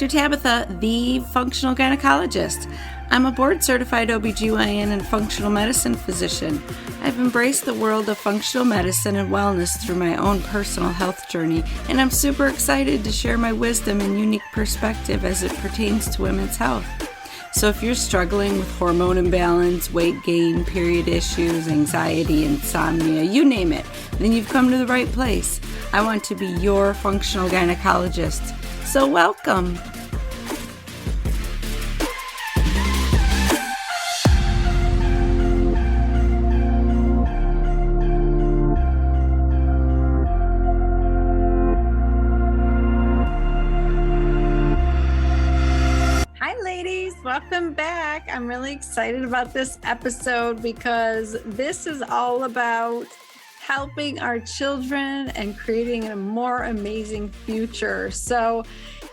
Dr. Tabitha, the functional gynecologist. I'm a board-certified OBGYN and functional medicine physician. I've embraced the world of functional medicine and wellness through my own personal health journey, and I'm super excited to share my wisdom and unique perspective as it pertains to women's health. So if you're struggling with hormone imbalance, weight gain, period issues, anxiety, insomnia, you name it, then you've come to the right place. I want to be your functional gynecologist. So welcome. Welcome back. I'm really excited about this episode because this is all about helping our children and creating a more amazing future. So,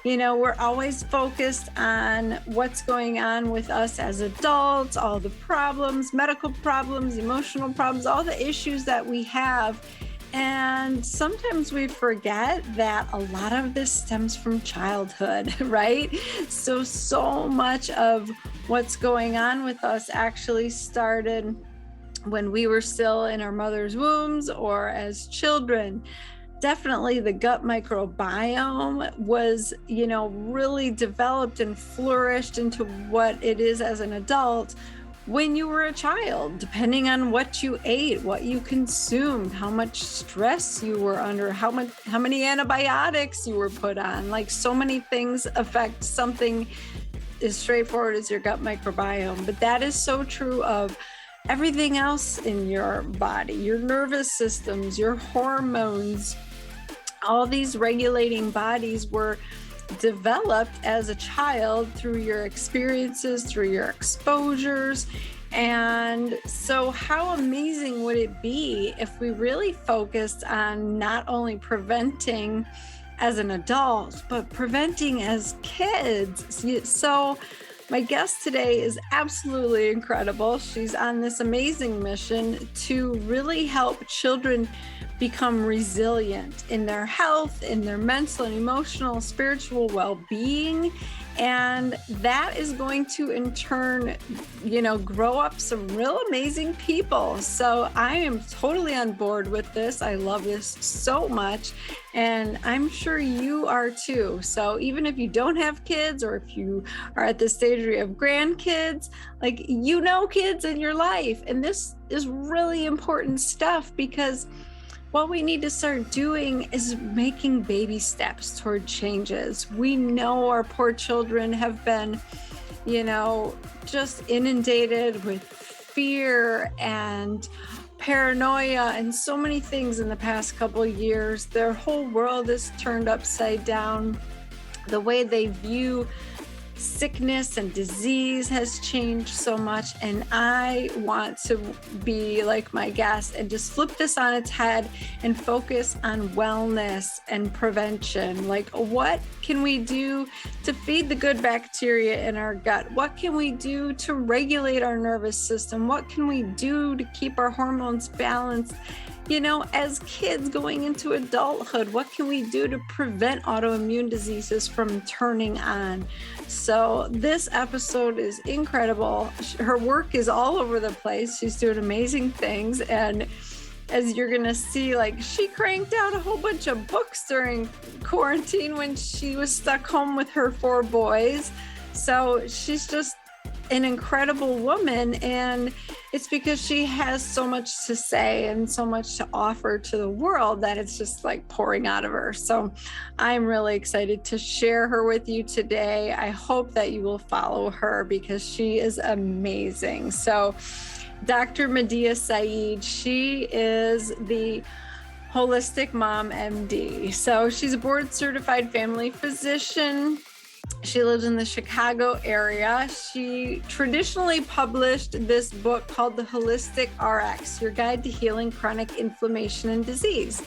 we're always focused on what's going on with us as adults, all the problems, medical problems, emotional problems, all the issues that we have. And sometimes we forget that a lot of this stems from childhood, right? So much of what's going on with us actually started when we were still in our mother's wombs or as children. Definitely the gut microbiome was, really developed and flourished into what it is as an adult when you were a child, depending on what you ate, what you consumed, how much stress you were under, how many antibiotics you were put on. Like, so many things affect something as straightforward as your gut microbiome. But that is so true of everything else in your body, your nervous systems, your hormones. All these regulating bodies were developed as a child through your experiences, through your exposures. And so how amazing would it be if we really focused on not only preventing as an adult, but preventing as kids? So my guest today is absolutely incredible. She's on this amazing mission to really help children become resilient in their health, in their mental and emotional, spiritual well-being. And that is going to, in turn, grow up some real amazing people. So I am totally on board with this. I love this so much. And I'm sure you are too. So even if you don't have kids, or if you are at the stage where you have grandkids, kids in your life. And this is really important stuff, because what we need to start doing is making baby steps toward changes. We know our poor children have been, just inundated with fear and paranoia and so many things in the past couple of years. Their whole world is turned upside down. The way they view sickness and disease has changed so much, and I want to be like my guest and just flip this on its head and focus on wellness and prevention. Like, what can we do to feed the good bacteria in our gut? What can we do to regulate our nervous system? What can we do to keep our hormones balanced? As kids going into adulthood, what can we do to prevent autoimmune diseases from turning on? So this episode is incredible. Her work is all over the place. She's doing amazing things. And as you're going to see, she cranked out a whole bunch of books during quarantine when she was stuck home with her 4 boys. So she's just an incredible woman, and it's because she has so much to say and so much to offer to the world that it's just pouring out of her. So I'm really excited to share her with you today. I hope that you will follow her because she is amazing. So Dr. Madiha Saeed, she is the Holistic Mom MD. So she's a board certified family physician. She lives in the Chicago area. She traditionally published this book called The Holistic RX, Your Guide to Healing Chronic Inflammation and Disease.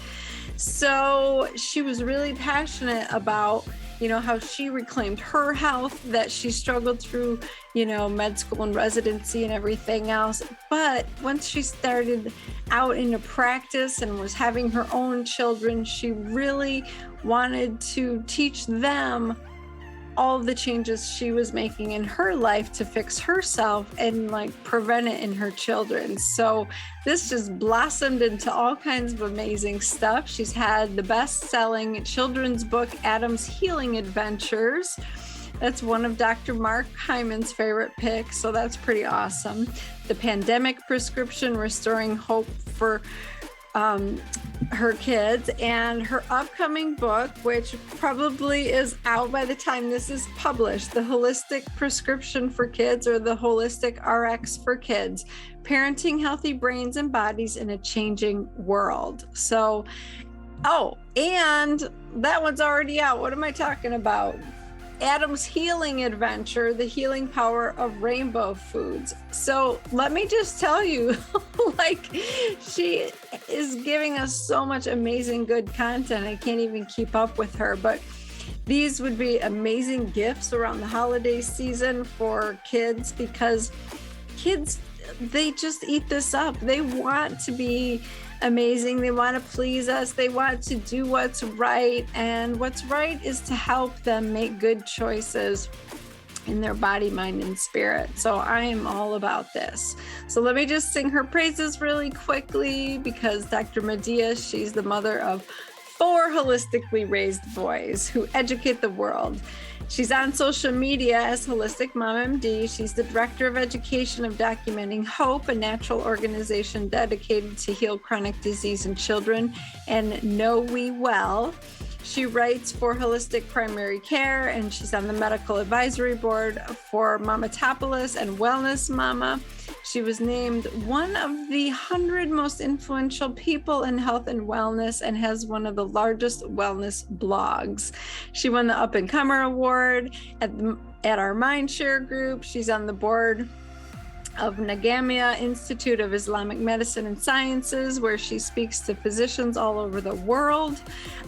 So she was really passionate about, how she reclaimed her health, that she struggled through, med school and residency and everything else. But once she started out into practice and was having her own children, she really wanted to teach them all the changes she was making in her life to fix herself and like prevent it in her children. So this just blossomed into all kinds of amazing stuff. She's had the best-selling children's book, Adam's Healing Adventures. That's one of Dr. Mark Hyman's favorite picks, so that's pretty awesome. The Pandemic Prescription, Restoring Hope for her kids, and her upcoming book, which probably is out by the time this is published, The Holistic Prescription for Kids, or The Holistic RX for Kids, Parenting Healthy Brains and Bodies in a Changing World. So, and that one's already out. What am I talking about? Adam's Healing Adventure, The Healing Power of Rainbow Foods. So let me just tell you, like, she is giving us so much amazing good content. I can't even keep up with her, but these would be amazing gifts around the holiday season for kids, because kids, they just eat this up. They want to be amazing. They want to please us. They want to do what's right. And what's right is to help them make good choices in their body, mind, and spirit. So I am all about this. So let me just sing her praises really quickly, because Dr. Madiha, she's the mother of 4 holistically raised boys who educate the world. She's on social media as Holistic Mom MD. She's the Director of Education of Documenting Hope, a natural organization dedicated to heal chronic disease in children and Know We Well. She writes for Holistic Primary Care, and she's on the Medical Advisory Board for Mamatopolis and Wellness Mama. She was named one of the 100 most influential people in health and wellness, and has one of the largest wellness blogs. She won the Up and Comer Award at our Mindshare group. She's on the board of Nagamia Institute of Islamic Medicine and Sciences, where she speaks to physicians all over the world.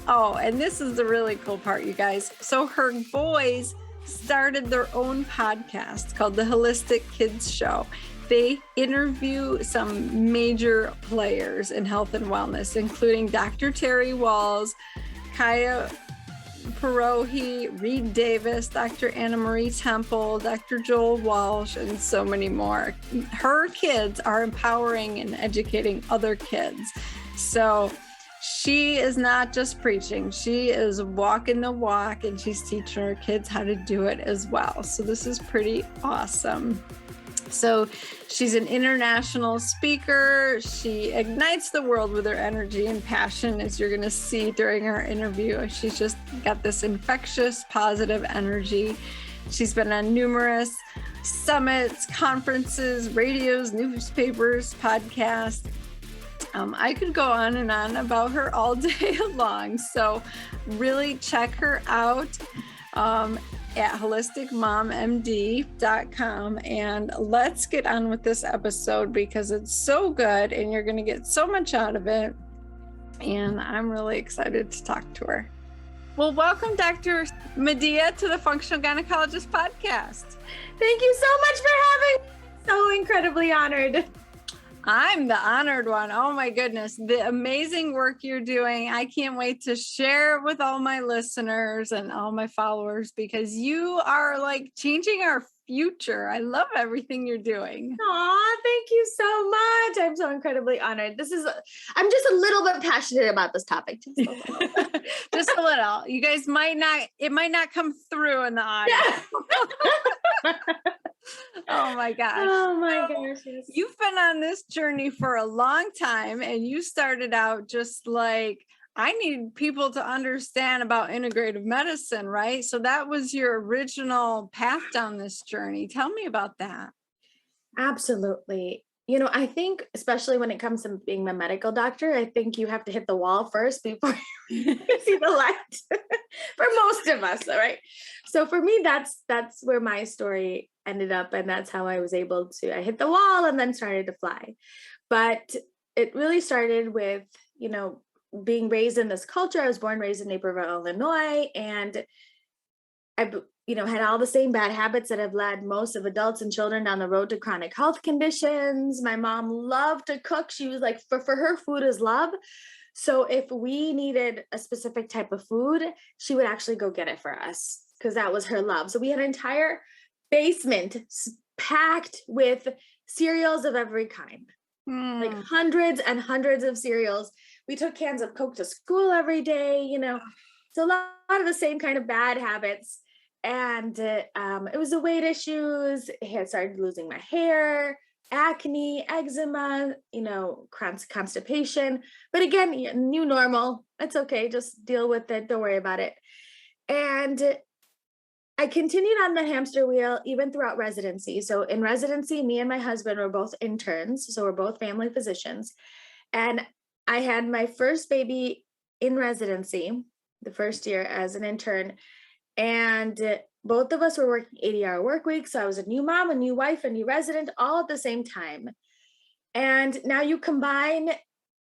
Oh, and this is the really cool part, you guys. So her boys started their own podcast called The Holistic Kids Show. They interview some major players in health and wellness, including Dr. Terry Walls, Kaya Parohi, Reed Davis, Dr. Anna Marie Temple, Dr. Joel Walsh, and so many more. Her kids are empowering and educating other kids. So she is not just preaching, she is walking the walk, and she's teaching her kids how to do it as well. So this is pretty awesome. So she's an international speaker. She ignites the world with her energy and passion, as you're going to see during our interview. She's just got this infectious, positive energy. She's been on numerous summits, conferences, radios, newspapers, podcasts. I could go on and on about her all day long. So really check her out at holisticmommd.com, and let's get on with this episode, because it's so good and you're going to get so much out of it, and I'm really excited to talk to her. Well, welcome, Dr. Madiha, to the Functional Gynecologist Podcast. Thank you so much for having me. So incredibly honored. I'm the honored one. Oh my goodness. The amazing work you're doing. I can't wait to share it with all my listeners and all my followers, because you are like changing our future. I love everything you're doing. Aw, thank you so much. I'm so incredibly honored. I'm just a little bit passionate about this topic. Just a little. Just a little. You guys it might not come through in the audio. Yeah. Oh my gosh. Oh my gosh. Yes. You've been on this journey for a long time, and you started out just like, I need people to understand about integrative medicine, right? So that was your original path down this journey. Tell me about that. Absolutely. I think, especially when it comes to being a medical doctor, I think you have to hit the wall first before you see the light for most of us. All right. So for me, that's where my story ended up. And that's how I was able to, I hit the wall and then started to fly. But it really started with, being raised in this culture. I was born, raised in Naperville, Illinois, and I had all the same bad habits that have led most of adults and children down the road to chronic health conditions. My mom loved to cook. She was like, for her, food is love. So if we needed a specific type of food, she would actually go get it for us. because that was her love. So we had an entire basement packed with cereals of every kind, like hundreds and hundreds of cereals. We took cans of Coke to school every day, you know, so a lot of the same kind of bad habits. And it was the weight issues. I had started losing my hair, acne, eczema, you know, constipation. But again, new normal. It's okay. Just deal with it. Don't worry about it. And I continued on the hamster wheel even throughout residency. So in residency, me and my husband were both interns. So we're both family physicians. And I had my first baby in residency, the first year as an intern. And both of us were working 80-hour work weeks. So I was a new mom, a new wife, a new resident, all at the same time. And now you combine,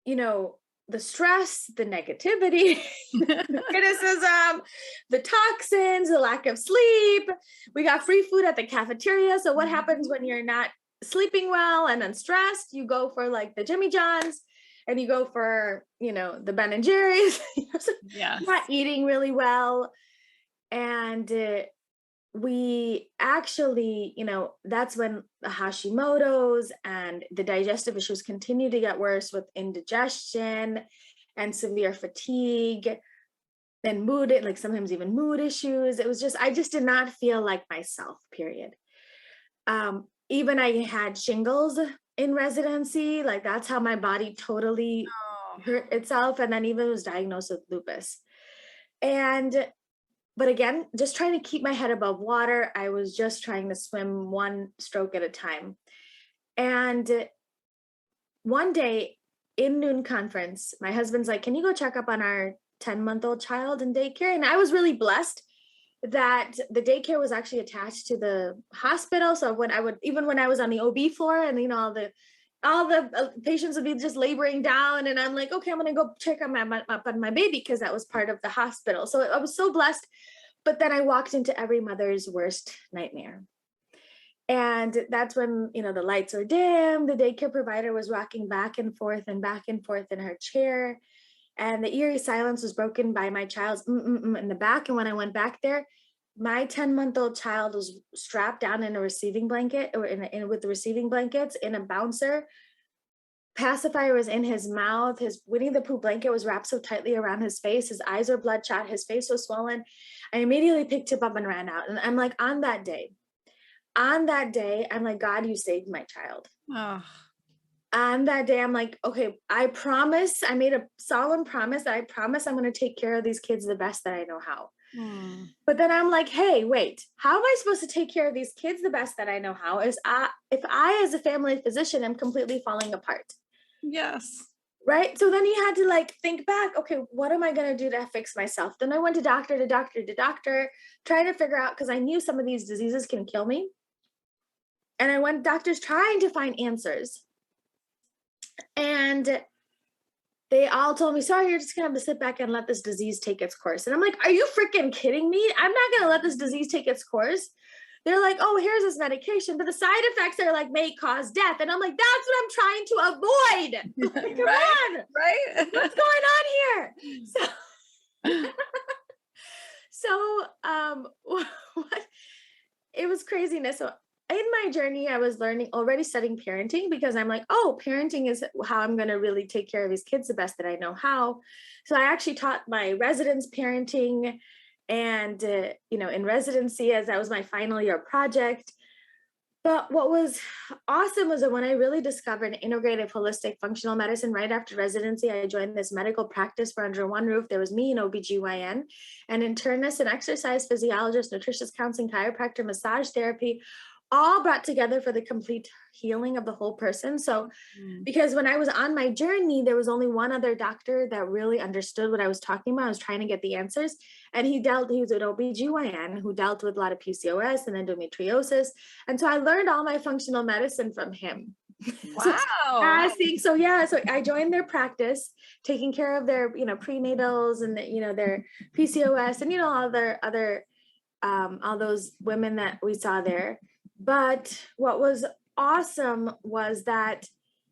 you know, the stress, the negativity, the criticism, the toxins, the lack of sleep. We got free food at the cafeteria. So what happens when you're not sleeping well and unstressed? You go for like the Jimmy John's and you go for, you know, the Ben and Jerry's. Yes. Not eating really well. And we actually, you know, that's when the Hashimoto's and the digestive issues continue to get worse with indigestion and severe fatigue and mood, like sometimes even mood issues. It was just, I just did not feel like myself, period. Even I had shingles in residency, like that's how my body totally hurt itself. And then even was diagnosed with lupus. But again, just trying to keep my head above water. I was just trying to swim one stroke at a time. And one day in noon conference, my husband's like, can you go check up on our 10-month-old child in daycare? And I was really blessed that the daycare was actually attached to the hospital. So when I was on the OB floor and, you know, all the patients would be just laboring down. And I'm like, okay, I'm going to go check on my baby because that was part of the hospital. So I was so blessed. But then I walked into every mother's worst nightmare. And that's when, you know, the lights were dim. The daycare provider was rocking back and forth in her chair. And the eerie silence was broken by my child's in the back. And when I went back there, my 10-month-old child was strapped down in a receiving blanket or with the receiving blankets in a bouncer. Pacifier was in his mouth. His Winnie the Pooh blanket was wrapped so tightly around his face. His eyes were bloodshot. His face was swollen. I immediately picked him up and ran out. And I'm like, on that day, I'm like, God, you saved my child. Oh. On that day, I'm like, okay, I promise. I made a solemn promise that I promise I'm going to take care of these kids the best that I know how. But then I'm like, hey, wait, how am I supposed to take care of these kids the best that I know how if I, as a family physician, am completely falling apart? Yes. Right. So then you had to like think back, okay, what am I going to do to fix myself? Then I went to doctor, trying to figure out, because I knew some of these diseases can kill me. And I went to doctors trying to find answers. And they all told me, sorry, you're just going to have to sit back and let this disease take its course. And I'm like, are you freaking kidding me? I'm not going to let this disease take its course. They're like, oh, here's this medication, but the side effects are like may cause death. And I'm like, that's what I'm trying to avoid. Like, come on. Right. What's going on here? What it was craziness. So in my journey, I was already studying parenting because I'm like, oh, parenting is how I'm going to really take care of these kids the best that I know how. So I actually taught my residents parenting and, in residency, as that was my final year project. But what was awesome was that when I really discovered integrative holistic functional medicine right after residency, I joined this medical practice for under one roof. There was me, an OBGYN, an internist, an exercise physiologist, nutritionist, counseling, chiropractor, massage therapy, all brought together for the complete healing of the whole person. So because when I was on my journey, there was only one other doctor that really understood what I was talking about. I was trying to get the answers. And he was an OBGYN who dealt with a lot of PCOS and endometriosis. And so I learned all my functional medicine from him. Wow. So I joined their practice, taking care of their, prenatals and, their PCOS and, all those women that we saw there. But what was awesome was that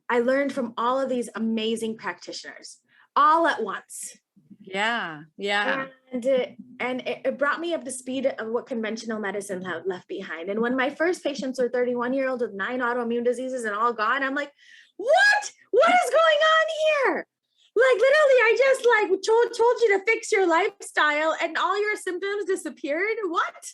I learned from all of these amazing practitioners all at once. Yeah. Yeah. And it brought me up to speed of what conventional medicine have left behind. And when my first patients were 31-year-olds with 9 autoimmune diseases and all gone, I'm like, what is going on here? Like literally, I just like told you to fix your lifestyle and all your symptoms disappeared. What?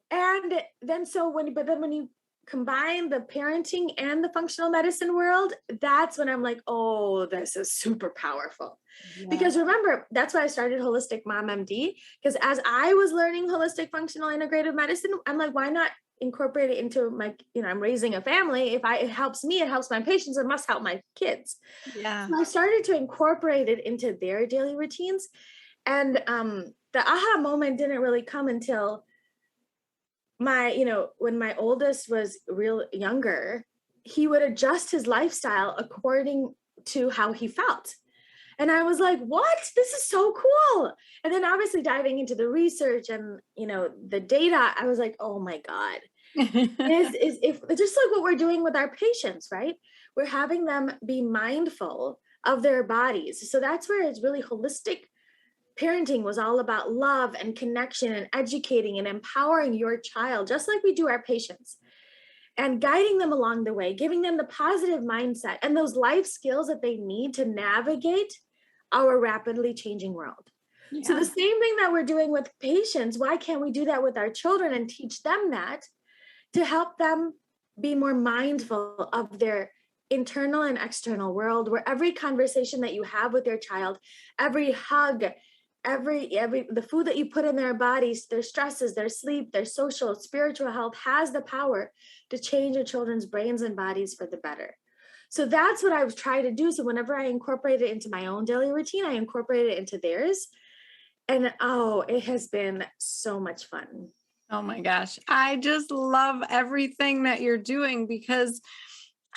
And then when you combine the parenting and the functional medicine world, that's when I'm like, oh, this is super powerful. Yeah. Because remember, that's why I started Holistic Mom MD. Because as I was learning holistic functional integrative medicine, I'm like, why not incorporate it into my, I'm raising a family. If it helps me, it helps my patients, it must help my kids. Yeah. So I started to incorporate it into their daily routines. And the aha moment didn't really come until when my oldest was real younger, he would adjust his lifestyle according to how he felt. And I was like, what? This is so cool. And then obviously diving into the research and, the data, I was like, oh my God, this is just like what we're doing with our patients, right? We're having them be mindful of their bodies. So that's where it's really holistic. Parenting was all about love and connection and educating and empowering your child, just like we do our patients, and guiding them along the way, giving them the positive mindset and those life skills that they need to navigate our rapidly changing world. Yeah. So the same thing that we're doing with patients, why can't we do that with our children and teach them that to help them be more mindful of their internal and external world, where every conversation that you have with your child, every hug, every the food that you put in their bodies, their stresses, their sleep, their social, spiritual health has the power to change your children's brains and bodies for the better. So that's what I was trying to do. So whenever I incorporate it into my own daily routine, I incorporate it into theirs. And it has been so much fun. Oh my gosh. I just love everything that you're doing, because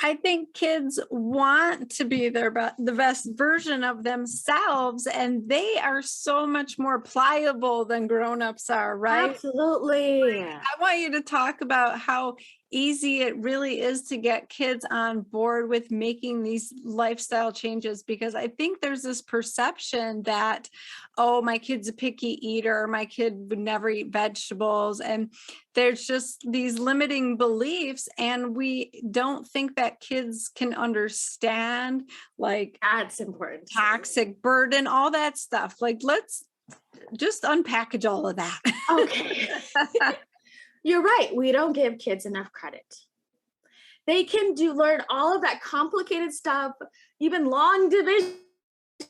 I think kids want to be the best version of themselves, and they are so much more pliable than grownups are, right? Absolutely. I want you to talk about how easy it really is to get kids on board with making these lifestyle changes, because I think there's this perception that, oh, my kid's a picky eater, my kid would never eat vegetables, and there's just these limiting beliefs, and we don't think that kids can understand, like, that's important, toxic burden, all that stuff. Like, let's just unpackage all of that. Okay. You're right. We don't give kids enough credit. They can learn all of that complicated stuff, even long division,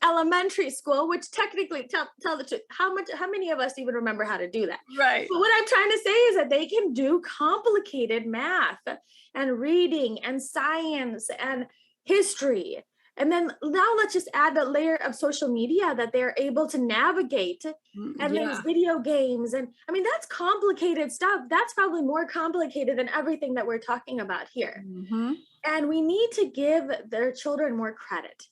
elementary school, which technically, tell the truth, how many of us even remember how to do that? Right. But what I'm trying to say is that they can do complicated math and reading and science and history. And then now let's just add that layer of social media that they're able to navigate, and these video games. And I mean, that's complicated stuff. That's probably more complicated than everything that we're talking about here. Mm-hmm. And we need to give their children more credit.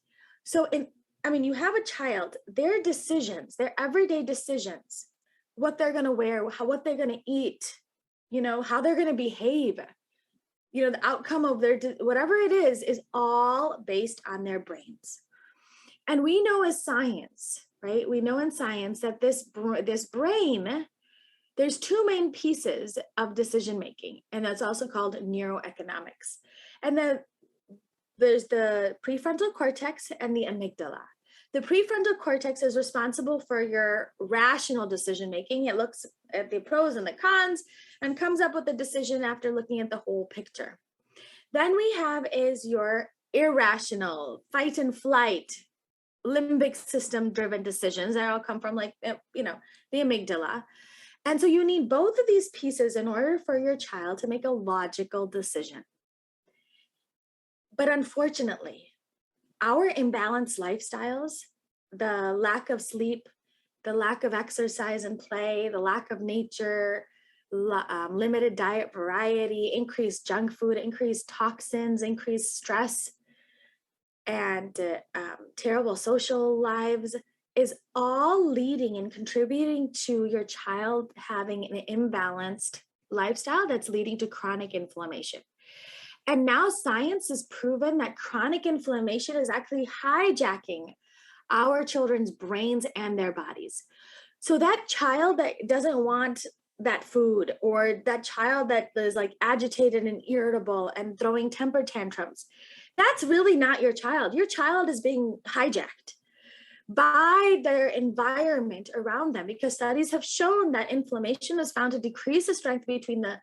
So you have a child, their decisions, their everyday decisions, what they're going to wear, what they're going to eat, how they're going to behave, the outcome of their, whatever it is all based on their brains. And we know as science, right? We know in science that this brain, there's two main pieces of decision-making, and that's also called neuroeconomics. And then there's the prefrontal cortex and the amygdala. The prefrontal cortex is responsible for your rational decision-making. It looks at the pros and the cons and comes up with a decision after looking at the whole picture. Then we have is your irrational, fight and flight, limbic system driven decisions that all come from the amygdala. And so you need both of these pieces in order for your child to make a logical decision. But unfortunately, our imbalanced lifestyles, the lack of sleep, the lack of exercise and play, the lack of nature, limited diet variety, increased junk food, increased toxins, increased stress, and terrible social lives is all leading and contributing to your child having an imbalanced lifestyle that's leading to chronic inflammation. And now science has proven that chronic inflammation is actually hijacking our children's brains and their bodies. So that child that doesn't want that food, or that child that is like agitated and irritable and throwing temper tantrums, that's really not your child. Your child is being hijacked by their environment around them, because studies have shown that inflammation is found to decrease the strength between the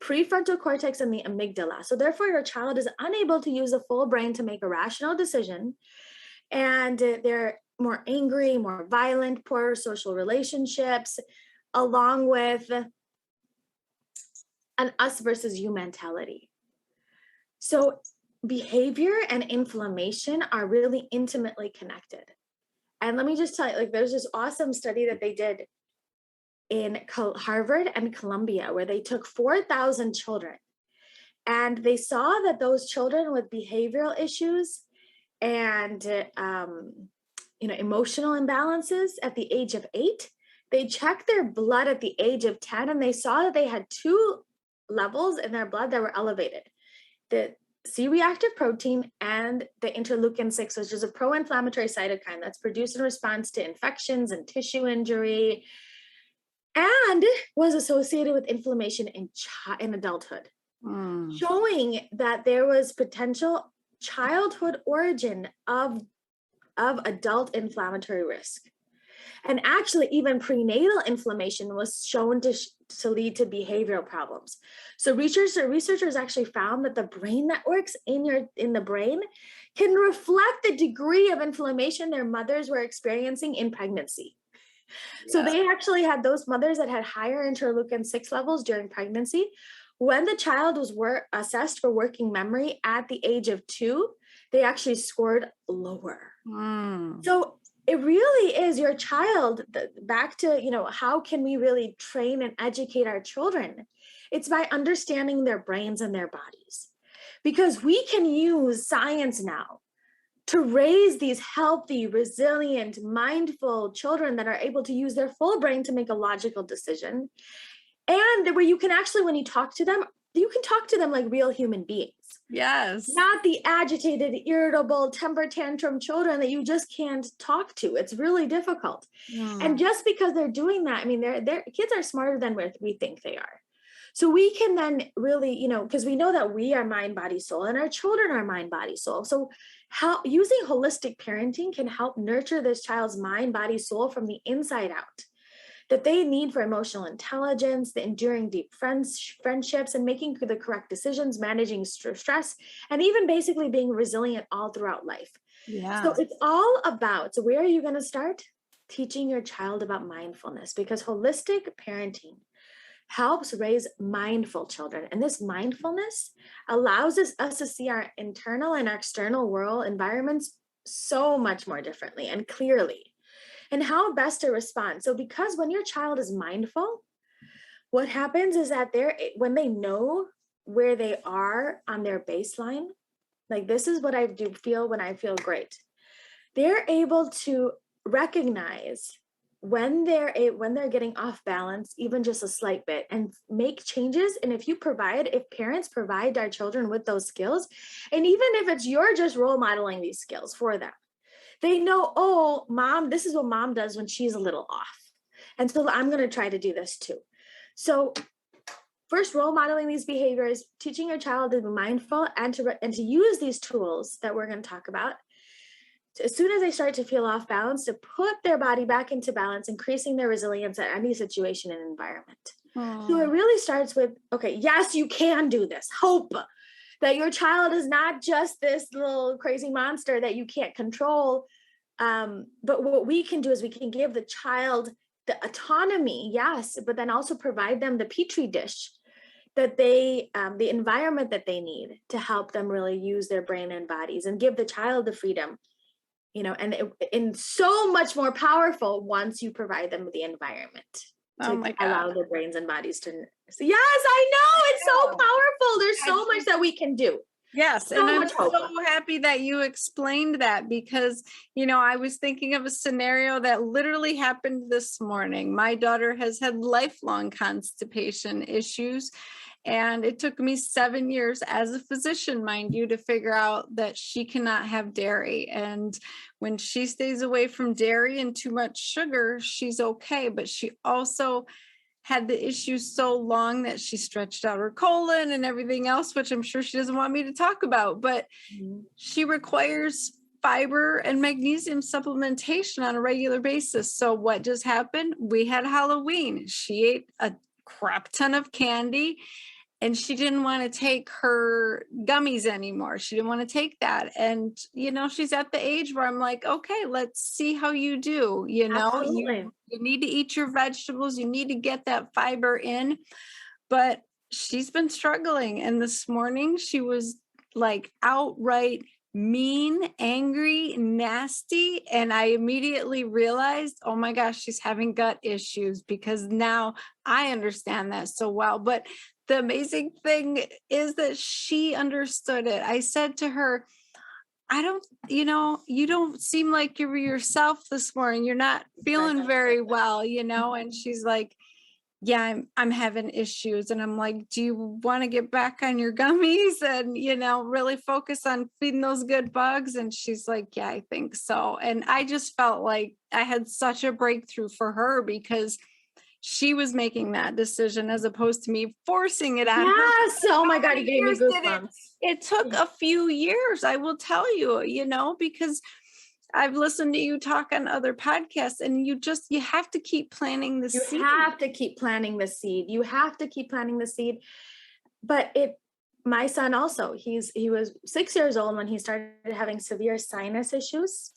prefrontal cortex and the amygdala. So therefore your child is unable to use the full brain to make a rational decision, and they're more angry, more violent, poorer social relationships, along with an us versus you mentality. So behavior and inflammation are really intimately connected. And let me just tell you, like, there's this awesome study that they did in Harvard and Columbia, where they took 4,000 children, and they saw that those children with behavioral issues and emotional imbalances at the age of 8, they checked their blood at the age of 10, and they saw that they had 2 levels in their blood that were elevated: the C-reactive protein and the interleukin-6, which is a pro-inflammatory cytokine that's produced in response to infections and tissue injury, and was associated with inflammation in adulthood, showing that there was potential childhood origin of adult inflammatory risk. And actually, even prenatal inflammation was shown to lead to behavioral problems. So researchers actually found that the brain networks in the brain can reflect the degree of inflammation their mothers were experiencing in pregnancy. Yeah. So they actually had those mothers that had higher interleukin-6 levels during pregnancy. When the child was assessed for working memory at the age of 2, they actually scored lower. So it really is your child. Back to, how can we really train and educate our children? It's by understanding their brains and their bodies, because we can use science now to raise these healthy, resilient, mindful children that are able to use their full brain to make a logical decision. And where you can actually, when you talk to them, you can talk to them like real human beings. Yes. Not the agitated, irritable, temper tantrum children that you just can't talk to. It's really difficult. And just because they're doing that, I mean, their kids are smarter than we think they are. So we can then really, because we know that we are mind, body, soul, and our children are mind, body, soul. So how using holistic parenting can help nurture this child's mind, body, soul from the inside out, that they need for emotional intelligence, the enduring deep friendships, and making the correct decisions, managing stress, and even basically being resilient all throughout life. Yeah. So it's all about, so where are you going to start? Teaching your child about mindfulness, because holistic parenting helps raise mindful children. And this mindfulness allows us to see our internal and external world environments so much more differently and clearly, and how best to respond. So because when your child is mindful, what happens is that when they know where they are on their baseline, like, this is what I do feel when I feel great, they're able to recognize when they're getting off balance, even just a slight bit, and make changes. And if parents provide our children with those skills, and even if you're just role modeling these skills for them, they know, oh, mom, this is what mom does when she's a little off. And so I'm going to try to do this too. So first, role modeling these behaviors, teaching your child to be mindful and to use these tools that we're going to talk about. As soon as they start to feel off balance, to put their body back into balance, increasing their resilience at any situation and environment. So it really starts with, okay, yes, you can do this. Hope that your child is not just this little crazy monster that you can't control. But what we can do is we can give the child the autonomy, yes, but then also provide them the petri dish that the environment that they need to help them really use their brain and bodies, and give the child the freedom, and so much more powerful once you provide them with the environment to allow their brains and bodies to. So yes, I know, it's so powerful. There's so much that we can do. Yes. And I'm so happy that you explained that, because, I was thinking of a scenario that literally happened this morning. My daughter has had lifelong constipation issues. And it took me 7 years as a physician, mind you, to figure out that she cannot have dairy. And when she stays away from dairy and too much sugar, she's okay. But she also had the issue so long that she stretched out her colon and everything else, which I'm sure she doesn't want me to talk about. But she requires fiber and magnesium supplementation on a regular basis. So what just happened? We had Halloween. She ate a crap ton of candy and she didn't want to take her gummies anymore. She didn't want to take that. And, she's at the age where I'm like, okay, let's see how you do. Absolutely. You need to eat your vegetables. You need to get that fiber in. But she's been struggling. And this morning she was like outright mean, angry, nasty. And I immediately realized, oh my gosh, she's having gut issues, because now I understand that so well. But the amazing thing is that she understood it. I said to her, you don't seem like you were yourself this morning. You're not feeling very well, and she's like, yeah, I'm having issues. And I'm like, do you want to get back on your gummies and, really focus on feeding those good bugs? And she's like, yeah, I think so. And I just felt like I had such a breakthrough for her, because she was making that decision as opposed to me forcing it on her. Yes. Oh my God, you gave me goosebumps. It took a few years, I will tell you, because I've listened to you talk on other podcasts, and you have to keep planting the seed. You have to keep planting the seed. You have to keep planting the seed. But my son also, he was 6 years old when he started having severe sinus issues.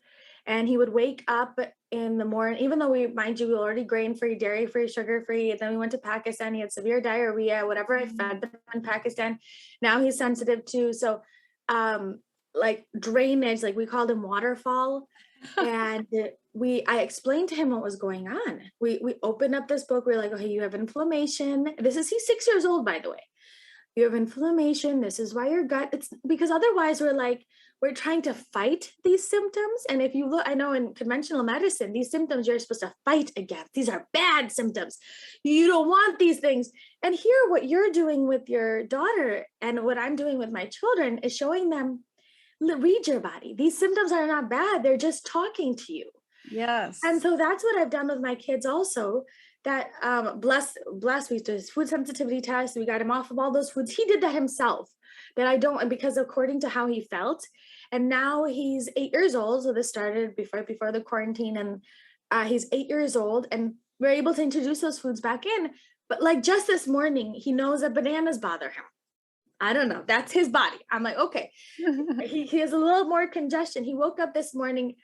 And he would wake up in the morning, even though we were already grain-free, dairy-free, sugar-free. And then we went to Pakistan. He had severe diarrhea, whatever I fed them in Pakistan. Now he's sensitive to. So, like drainage, like we called him waterfall. And I explained to him what was going on. We opened up this book. We're like, okay, you have inflammation. He's 6 years old, by the way. You have inflammation. This is why your gut, it's because otherwise we're trying to fight these symptoms. And if you look, I know in conventional medicine, these symptoms you're supposed to fight against. These are bad symptoms. You don't want these things. And here, what you're doing with your daughter and what I'm doing with my children is showing them, read your body. These symptoms are not bad. They're just talking to you. Yes. And so that's what I've done with my kids also. That bless, we did his food sensitivity test. We got him off of all those foods. He did that himself. That I don't, because according to how he felt. And now he's 8 years old. So this started before the quarantine, and he's 8 years old, and we're able to introduce those foods back in. But like just this morning, he knows that bananas bother him. I don't know. That's his body. I'm like, okay. He has a little more congestion. He woke up this morning.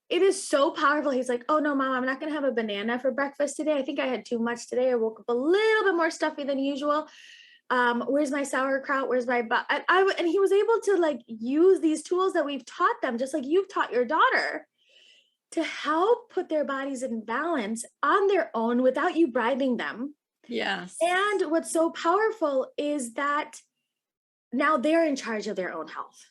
It is so powerful. He's like, oh no, Mom, I'm not going to have a banana for breakfast today. I think I had too much today. I woke up a little bit more stuffy than usual. Where's my sauerkraut? Where's my, and he was able to like use these tools that we've taught them, just like you've taught your daughter, to help put their bodies in balance on their own without you bribing them. Yes. And what's so powerful is that now they're in charge of their own health.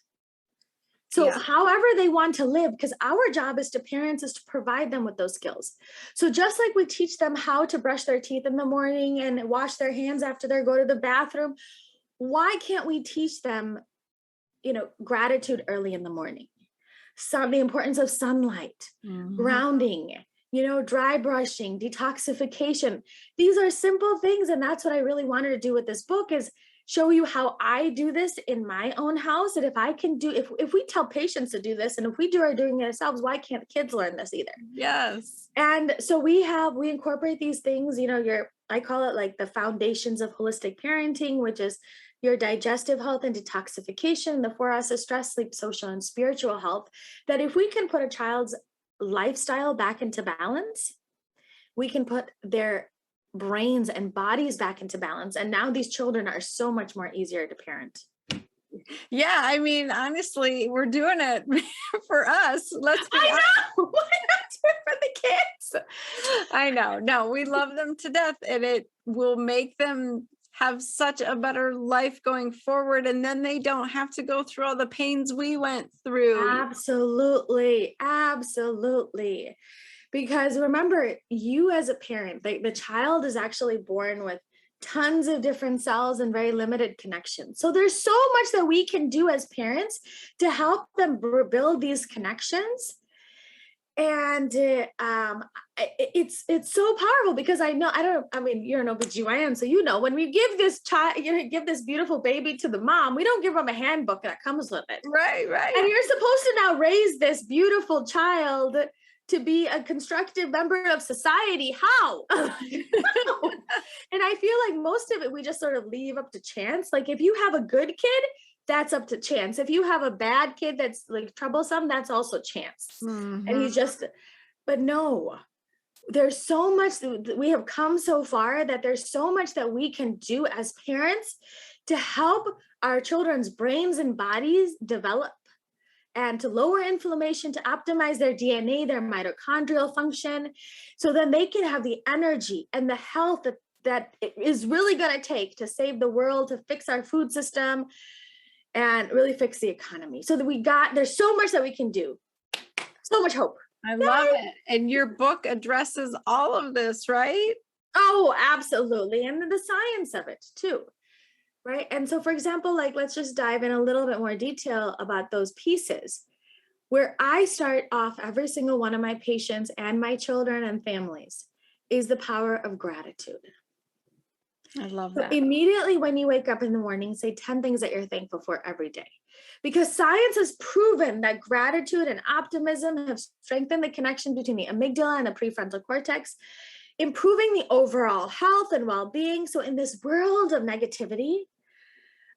So however they want to live, because our job as parents is to provide them with those skills. So just like we teach them how to brush their teeth in the morning and wash their hands after they go to the bathroom, why can't we teach them, gratitude early in the morning? The importance of sunlight, grounding, dry brushing, detoxification. These are simple things. And that's what I really wanted to do with this book, is show you how I do this in my own house. And if I can if we tell patients to do this, and if we are doing it ourselves, why can't kids learn this either? Yes. And so we incorporate these things, I call it like the foundations of holistic parenting, which is your digestive health and detoxification, the 4 S's: stress, sleep, social, and spiritual health. That if we can put a child's lifestyle back into balance, we can put their brains and bodies back into balance. And now these children are so much more easier to parent. Yeah, I mean, honestly, we're doing it for us. Let's be honest. Why not do it for the kids? I know. No, we love them to death, and it will make them have such a better life going forward. And then they don't have to go through all the pains we went through. Absolutely. Absolutely. Because remember, you as a parent, the child is actually born with tons of different cells and very limited connections. So there's so much that we can do as parents to help them build these connections. And it's so powerful because I mean, you're an OBGYN, so you know, when we give this child, give this beautiful baby to the mom, we don't give them a handbook that comes with it. Right. And you're supposed to now raise this beautiful child to be a constructive member of society. How? And I feel like most of it, we just sort of leave up to chance. Like if you have a good kid, that's up to chance. If you have a bad kid that's like troublesome, that's also chance. Mm-hmm. And but no, there's so much we have come so far that there's so much that we can do as parents to help our children's brains and bodies develop and to lower inflammation, to optimize their DNA, their mitochondrial function, so then they can have the energy and the health that it is really going to take to save the world, to fix our food system, and really fix the economy. So that there's so much that we can do. So much hope. I love it. And your book addresses all of this, right? Oh, absolutely. And the science of it too. Right. And so, for example, like, let's just dive in a little bit more detail about those pieces where I start off every single one of my patients and my children and families is the power of gratitude. I love So that. immediately when you wake up in the morning, say 10 things that you're thankful for every day. Because science has proven that gratitude and optimism have strengthened the connection between the amygdala and the prefrontal cortex, improving the overall health and well-being. So in this world of negativity,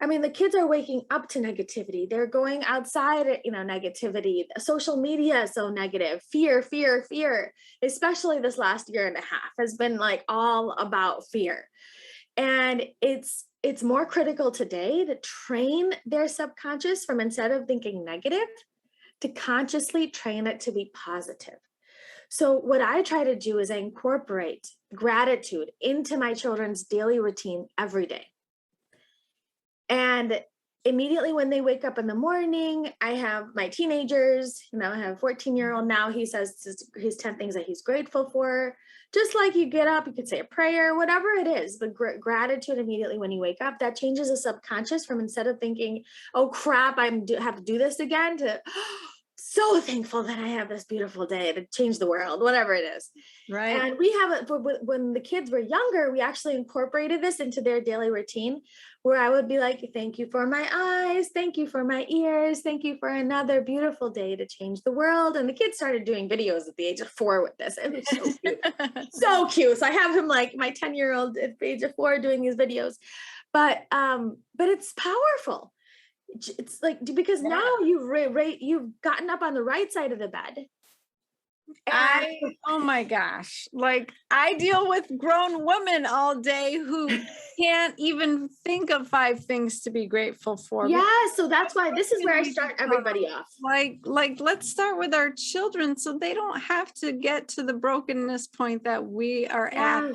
I mean, the kids are waking up to negativity. They're going outside, negativity. Social media is so negative. Fear, especially this last year and a half has been like all about fear. And it's more critical today to train their subconscious from, instead of thinking negative, to consciously train it to be positive. So what I try to do is I incorporate gratitude into my children's daily routine every day. And immediately when they wake up in the morning, I have my teenagers, I have a 14-year-old now. He says his 10 things that he's grateful for. Just like you get up, you could say a prayer, whatever it is, the gratitude immediately when you wake up, that changes the subconscious from, instead of thinking, oh crap, I have to do this again, to so thankful that I have this beautiful day to change the world, whatever it is. Right. And we have when the kids were younger, we actually incorporated this into their daily routine, where I would be like, thank you for my eyes, thank you for my ears, thank you for another beautiful day to change the world. And the kids started doing videos at the age of 4 with this. It was so cute. So cute. So I have him, like my 10-year-old at the age of 4, doing these videos. But it's powerful. It's like, because now you've gotten up on the right side of the bed. Oh my gosh. Like, I deal with grown women all day who can't even think of 5 things to be grateful for. Yeah. So that's why this is where I start everybody off. Like, let's start with our children so they don't have to get to the brokenness point that we are at.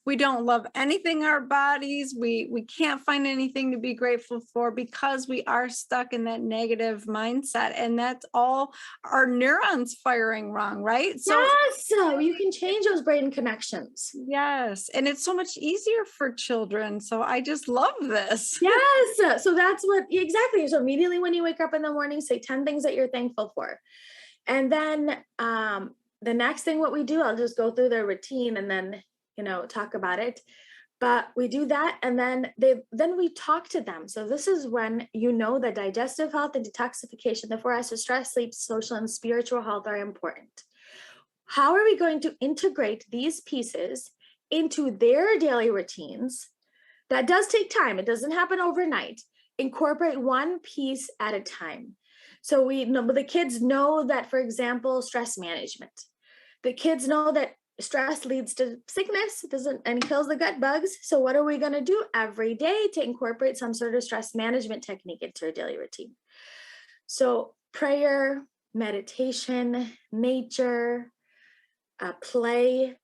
We don't love anything, our bodies. We can't find anything to be grateful for because we are stuck in that negative mindset. And that's all our neurons firing wrong, right? So you can change those brain connections. Yes. And it's so much easier for children. So I just love this. Yes. So that's what, exactly. So immediately when you wake up in the morning, say 10 things that you're thankful for. And then the next thing, what we do, I'll just go through their routine and then, talk about it. But we do that. And then we talk to them. So this is when, the digestive health and detoxification, the 4 S's of stress, sleep, social, and spiritual health are important. How are we going to integrate these pieces into their daily routines? That does take time. It doesn't happen overnight. Incorporate one piece at a time. So the kids know that, for example, stress management. The kids know that stress leads to sickness, and kills the gut bugs. So what are we going to do every day to incorporate some sort of stress management technique into our daily routine? So prayer, meditation, nature, play.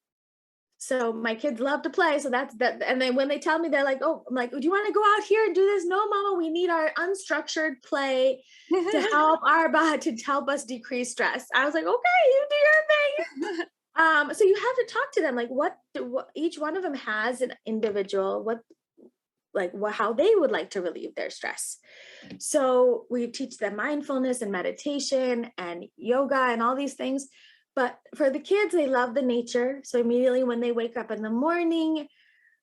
So my kids love to play. So that's that. And then when they tell me, they're like, oh, I'm like, do you want to go out here and do this? No, mama, we need our unstructured play to help us decrease stress. I was like, okay, you do your thing. So you have to talk to them, like what each one of them has an individual, how they would like to relieve their stress. So we teach them mindfulness and meditation and yoga and all these things. But for the kids, they love the nature. So immediately when they wake up in the morning,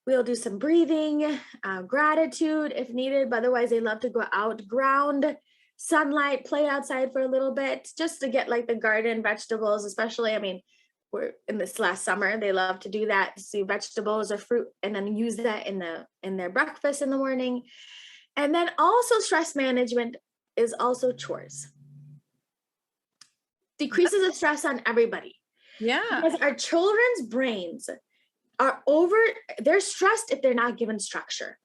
we'll do some breathing, gratitude if needed. But otherwise, they love to go out, ground, sunlight, play outside for a little bit, just to get like the garden vegetables, especially, I mean, we're in this last summer, they love to do that, see vegetables or fruit, and then use that in their breakfast in the morning. And then also stress management is also chores. Decreases the stress on everybody. Yeah. Because our children's brains they're stressed if they're not given structure.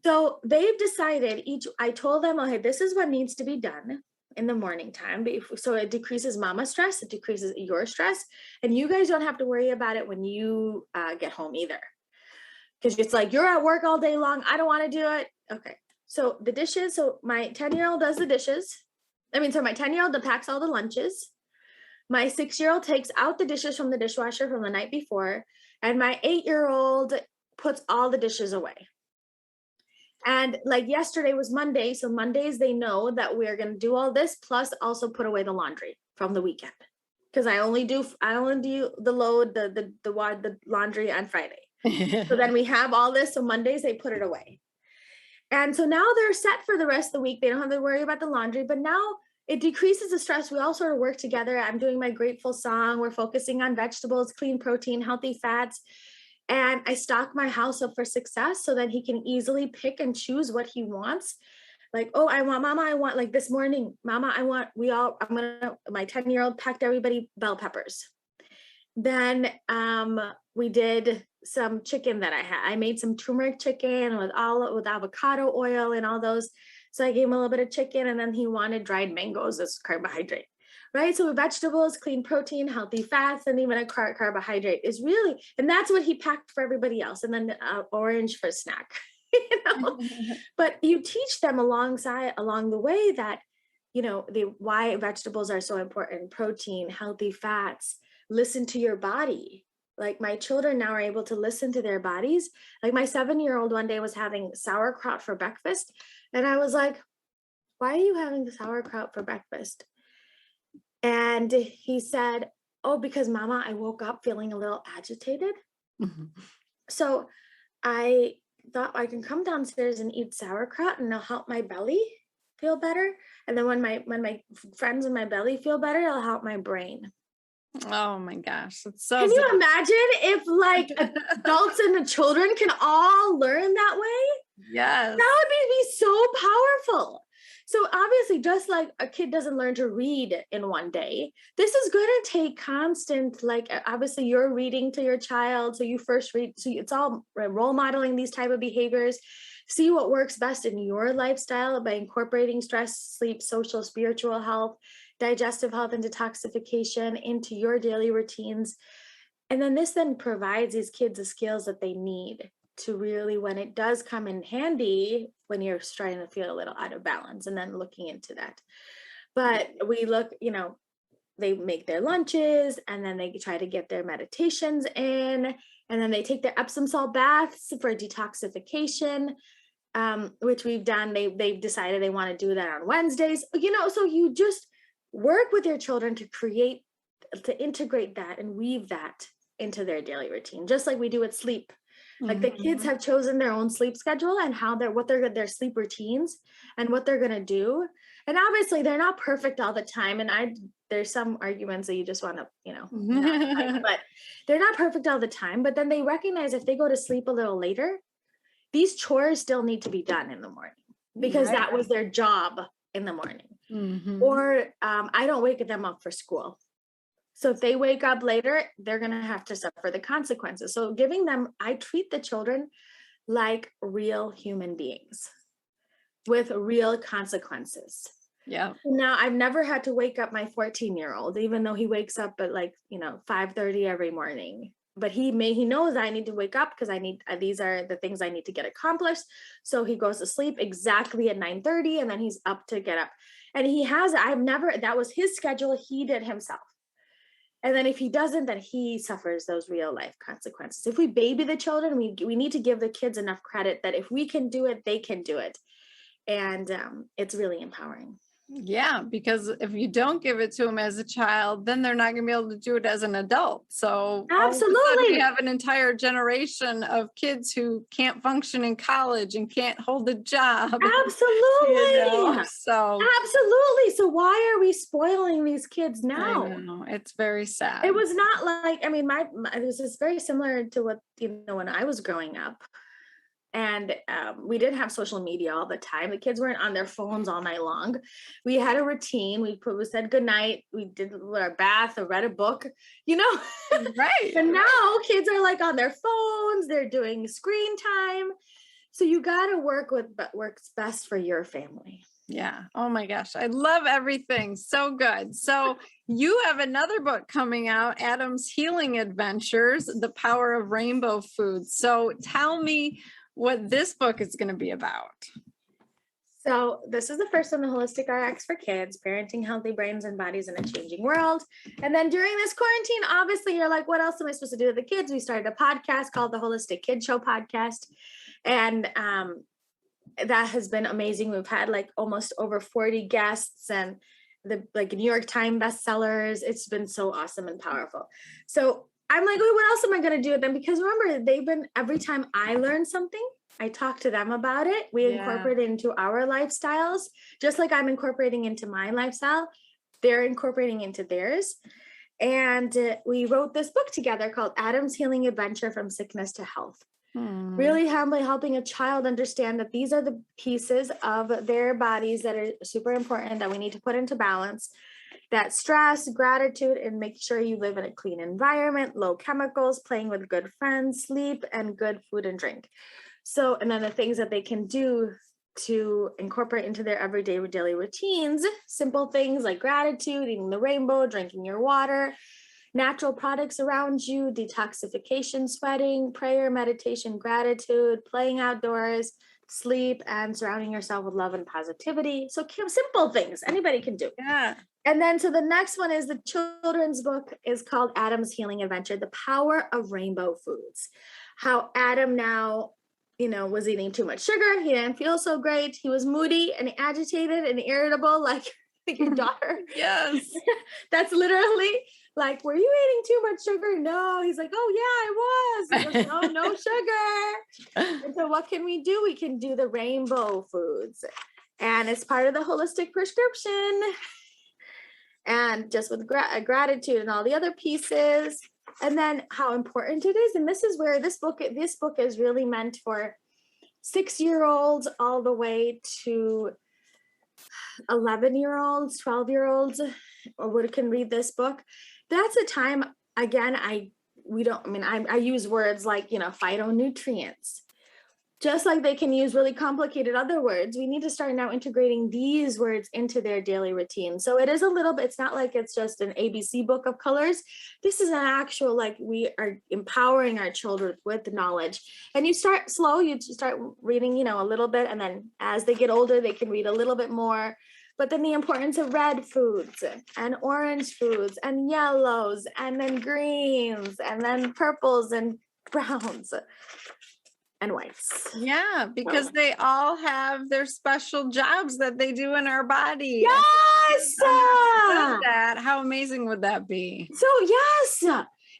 So they've decided I told them, okay, this is what needs to be done in the morning time. So it decreases mama's stress, it decreases your stress, and you guys don't have to worry about it when you get home either. Because it's like, you're at work all day long, I don't want to do it. Okay, so the dishes, so my 10-year-old does the dishes. My 10-year-old packs all the lunches. My 6-year-old takes out the dishes from the dishwasher from the night before, and my 8-year-old puts all the dishes away. And like yesterday was Monday, so Mondays they know that we're going to do all this, plus also put away the laundry from the weekend, because I only do the load, the laundry on Friday. So then we have all this, so Mondays they put it away. And so now they're set for the rest of the week. They don't have to worry about the laundry, but now it decreases the stress. We all sort of work together. I'm doing my grateful song. We're focusing on vegetables, clean protein, healthy fats. And I stock my house up for success so that he can easily pick and choose what he wants. Like, oh, I want like this morning, mama, my 10-year-old packed everybody bell peppers. Then we did some chicken that I made some turmeric chicken with avocado oil and all those. So I gave him a little bit of chicken, and then he wanted dried mangoes as carbohydrate. Right. So vegetables, clean protein, healthy fats, and even a carbohydrate is really, and that's what he packed for everybody else. And then orange for snack, but you teach them along the way that, why vegetables are so important, protein, healthy fats, listen to your body. Like my children now are able to listen to their bodies. Like my 7-year-old one day was having sauerkraut for breakfast. And I was like, why are you having the sauerkraut for breakfast? And he said, oh, because mama, I woke up feeling a little agitated. So I thought I can come downstairs and eat sauerkraut and it'll help my belly feel better. And then when my friends in my belly feel better, it'll help my brain. Oh my gosh. That's so Can you imagine if like adults and the children can all learn that way? Yes. That would be so powerful. So obviously, just like a kid doesn't learn to read in one day, this is going to take constant, like obviously you're reading to your child. So you first read, so it's all role modeling these type of behaviors. See what works best in your lifestyle by incorporating stress, sleep, social, spiritual health, digestive health, and detoxification into your daily routines. And then this then provides these kids the skills that they need to really, when it does come in handy, when you're starting to feel a little out of balance, and then looking into that. But we look, they make their lunches, and then they try to get their meditations in, and then they take their Epsom salt baths for detoxification, which we've done. They've decided they want to do that on Wednesdays, so you just work with your children to integrate that and weave that into their daily routine, just like we do with sleep. Like the kids have chosen their own sleep schedule and what their sleep routines and what they're going to do. And obviously they're not perfect all the time. And there's some arguments that you just want to, but they're not perfect all the time. But then they recognize if they go to sleep a little later, these chores still need to be done in the morning because that was their job in the morning. Or I don't wake them up for school. So if they wake up later, they're going to have to suffer the consequences. So I treat the children like real human beings with real consequences. Yeah. Now I've never had to wake up my 14-year-old, even though he wakes up at 5:30 every morning. But he knows I need to wake up because these are the things I need to get accomplished. So he goes to sleep exactly at 9:30, and then he's up to get up. And that was his schedule. He did himself. And then if he doesn't, then he suffers those real life consequences. If we baby the children, we need to give the kids enough credit that if we can do it, they can do it. And it's really empowering. Yeah, because if you don't give it to them as a child, then they're not going to be able to do it as an adult. So all of a sudden Absolutely. we have an entire generation of kids who can't function in college and can't hold a job. Absolutely. So absolutely. So why are we spoiling these kids now? I know, it's very sad. It was not like, I mean, this is very similar to what, when I was growing up. And we didn't have social media all the time. The kids weren't on their phones all night long. We had a routine. We said goodnight. We did our bath or read a book, Right. And now kids are like on their phones. They're doing screen time. So you got to work with what works best for your family. Yeah. Oh my gosh. I love everything. So good. So you have another book coming out, Adam's Healing Adventures, The Power of Rainbow Foods. So tell me what this book is going to be about. So this is the first one, the Holistic RX for Kids, Parenting Healthy Brains and Bodies in a Changing World. And then during this quarantine, obviously you're like, what else am I supposed to do with the kids? We started a podcast called the Holistic Kid Show Podcast. And that has been amazing. We've had like almost over 40 guests and the New York Times bestsellers. It's been so awesome and powerful. So I'm like, oh, what else am I going to do with them? Because remember, every time I learn something, I talk to them about it. We incorporate it into our lifestyles, just like I'm incorporating into my lifestyle. They're incorporating into theirs. And we wrote this book together called Adam's Healing Adventure from Sickness to Health. Really helping a child understand that these are the pieces of their bodies that are super important that we need to put into balance. That stress, gratitude, and make sure you live in a clean environment, low chemicals, playing with good friends, sleep, and good food and drink. So, and then the things that they can do to incorporate into their everyday daily routines, simple things like gratitude, eating the rainbow, drinking your water, natural products around you, detoxification, sweating, prayer, meditation, gratitude, playing outdoors, sleep, and surrounding yourself with love and positivity. So simple things anybody can do. Yeah. And then, so the next one is the children's book is called Adam's Healing Adventure, The Power of Rainbow Foods. How Adam now, was eating too much sugar. He didn't feel so great. He was moody and agitated and irritable, like your daughter. Yes. That's literally like, were you eating too much sugar? No. He's like, oh yeah, I was. He goes, oh, no sugar. And so what can we do? We can do the rainbow foods. And it's part of the holistic prescription. And just with gratitude and all the other pieces. And then how important it is. And this is where this book is really meant for 6-year-olds all the way to 11-year-olds, 12-year-olds, or what can read this book. That's a time, again, I use words like, phytonutrients. Just like they can use really complicated other words, we need to start now integrating these words into their daily routine. So it is a little bit, it's not like it's just an ABC book of colors. This is an actual, like we are empowering our children with knowledge. And you start slow, you start reading, a little bit. And then as they get older, they can read a little bit more. But then the importance of red foods and orange foods and yellows and then greens and then purples and browns. And whites. Yeah, because they all have their special jobs that they do in our body. Yes. That. How amazing would that be? So yes.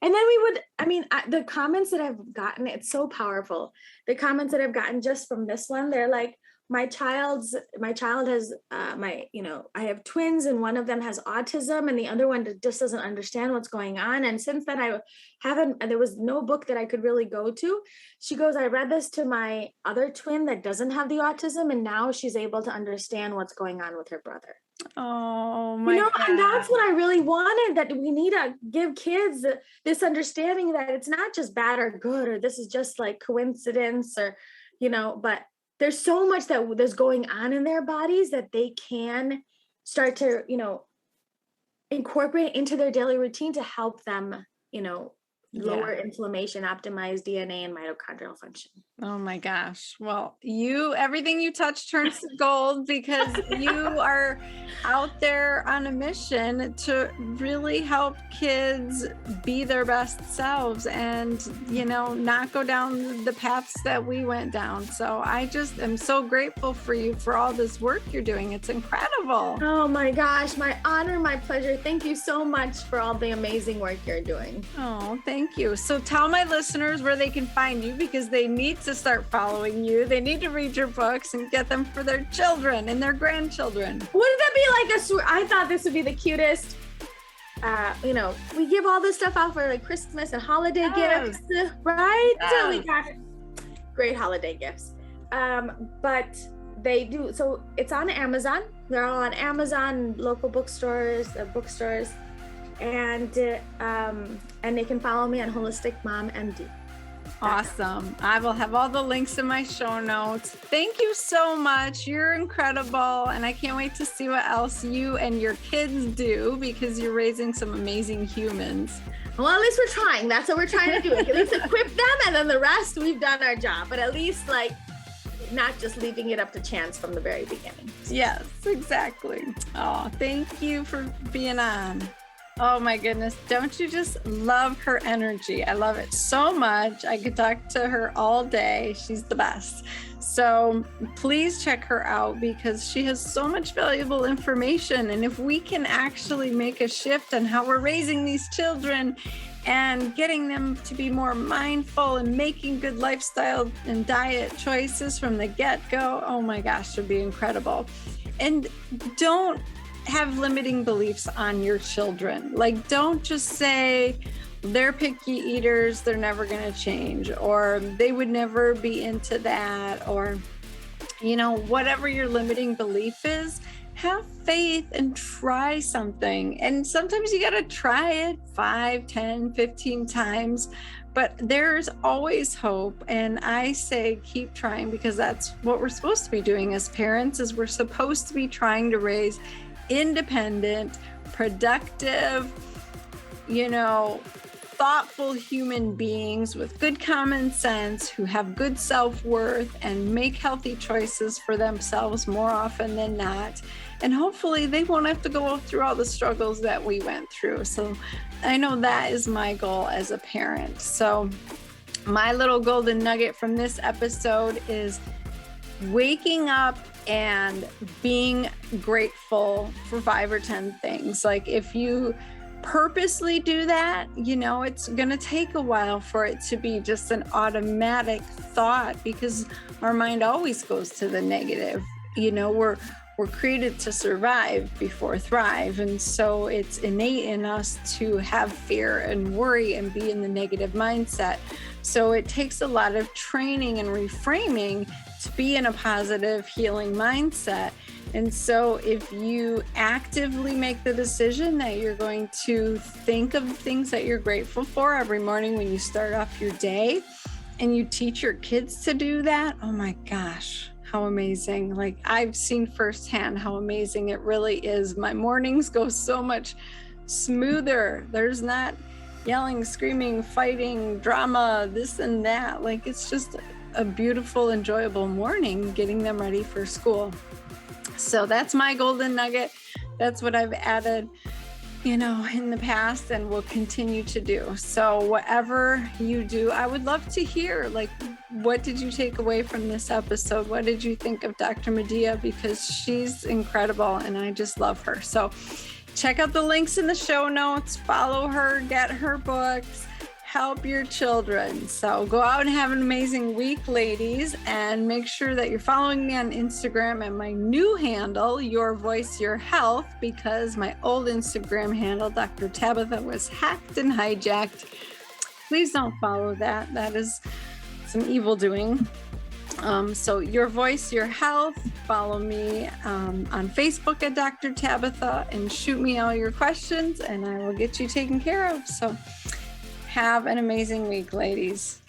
And then the comments that I've gotten, it's so powerful. The comments that I've gotten just from this one, they're like, my child has I have twins and one of them has autism and the other one just doesn't understand what's going on. And since then there was no book that I could really go to. She goes, I read this to my other twin that doesn't have the autism. And now she's able to understand what's going on with her brother. Oh my God. And that's what I really wanted, that we need to give kids this understanding that it's not just bad or good, or this is just like coincidence or, but there's so much that's going on in their bodies that they can start to, incorporate into their daily routine to help them, lower inflammation, optimize DNA and mitochondrial function. Oh my gosh. Well, everything you touch turns to gold because you are out there on a mission to really help kids be their best selves and, not go down the paths that we went down. So I just am so grateful for you for all this work you're doing. It's incredible. Oh my gosh, my honor, my pleasure. Thank you so much for all the amazing work you're doing. Oh, thank you. So tell my listeners where they can find you because they need to start following you. They need to read your books and get them for their children and their grandchildren. Wouldn't that be like I thought this would be the cutest. We give all this stuff out for like Christmas and holiday gifts, right? Yes. So we got great holiday gifts. But they do. So it's on Amazon. They're all on Amazon, local bookstores, and they can follow me on Holistic Mom MD. Awesome. I will have all the links in my show notes. Thank you so much. You're incredible. And I can't wait to see what else you and your kids do because you're raising some amazing humans. Well, at least we're trying. That's what we're trying to do. At least equip them, and then the rest, we've done our job. But at least not just leaving it up to chance from the very beginning. Yes, exactly. Oh, thank you for being on. Oh my goodness. Don't you just love her energy? I love it so much. I could talk to her all day. She's the best. So please check her out because she has so much valuable information. And if we can actually make a shift on how we're raising these children and getting them to be more mindful and making good lifestyle and diet choices from the get-go, oh my gosh, it would be incredible. And don't have limiting beliefs on your children. Don't just say they're picky eaters, they're never going to change, or they would never be into that, or, whatever your limiting belief is, have faith and try something. And sometimes you got to try it 5, 10, 15 times, but there's always hope. And I say, keep trying because that's what we're supposed to be doing as parents is we're supposed to be trying to raise independent, productive, thoughtful human beings with good common sense who have good self-worth and make healthy choices for themselves more often than not. And hopefully they won't have to go through all the struggles that we went through. So I know that is my goal as a parent. So my little golden nugget from this episode is waking up and being grateful for 5 or 10 things. If you purposely do that, it's going to take a while for it to be just an automatic thought because our mind always goes to the negative. We're created to survive before thrive. And so it's innate in us to have fear and worry and be in the negative mindset. So it takes a lot of training and reframing to be in a positive healing mindset. And so if you actively make the decision that you're going to think of things that you're grateful for every morning when you start off your day, and you teach your kids to do that, oh my gosh, how amazing. I've seen firsthand how amazing it really is. My mornings go so much smoother. There's not yelling, screaming, fighting, drama, this and that. It's just a beautiful, enjoyable morning getting them ready for school. So that's my golden nugget. That's what I've added, in the past and will continue to do. So whatever you do, I would love to hear, what did you take away from this episode? What did you think of Dr. Madiha? Because she's incredible and I just love her. So check out the links in the show notes, follow her, get her books, help your children. So go out and have an amazing week, ladies, and make sure that you're following me on Instagram and my new handle, Your Voice, Your Health, because my old Instagram handle, Dr. Tabitha, was hacked and hijacked. Please don't follow that. That is some evil doing. So Your Voice, Your Health, follow me on Facebook at Dr. Tabitha and shoot me all your questions and I will get you taken care of. So have an amazing week, ladies.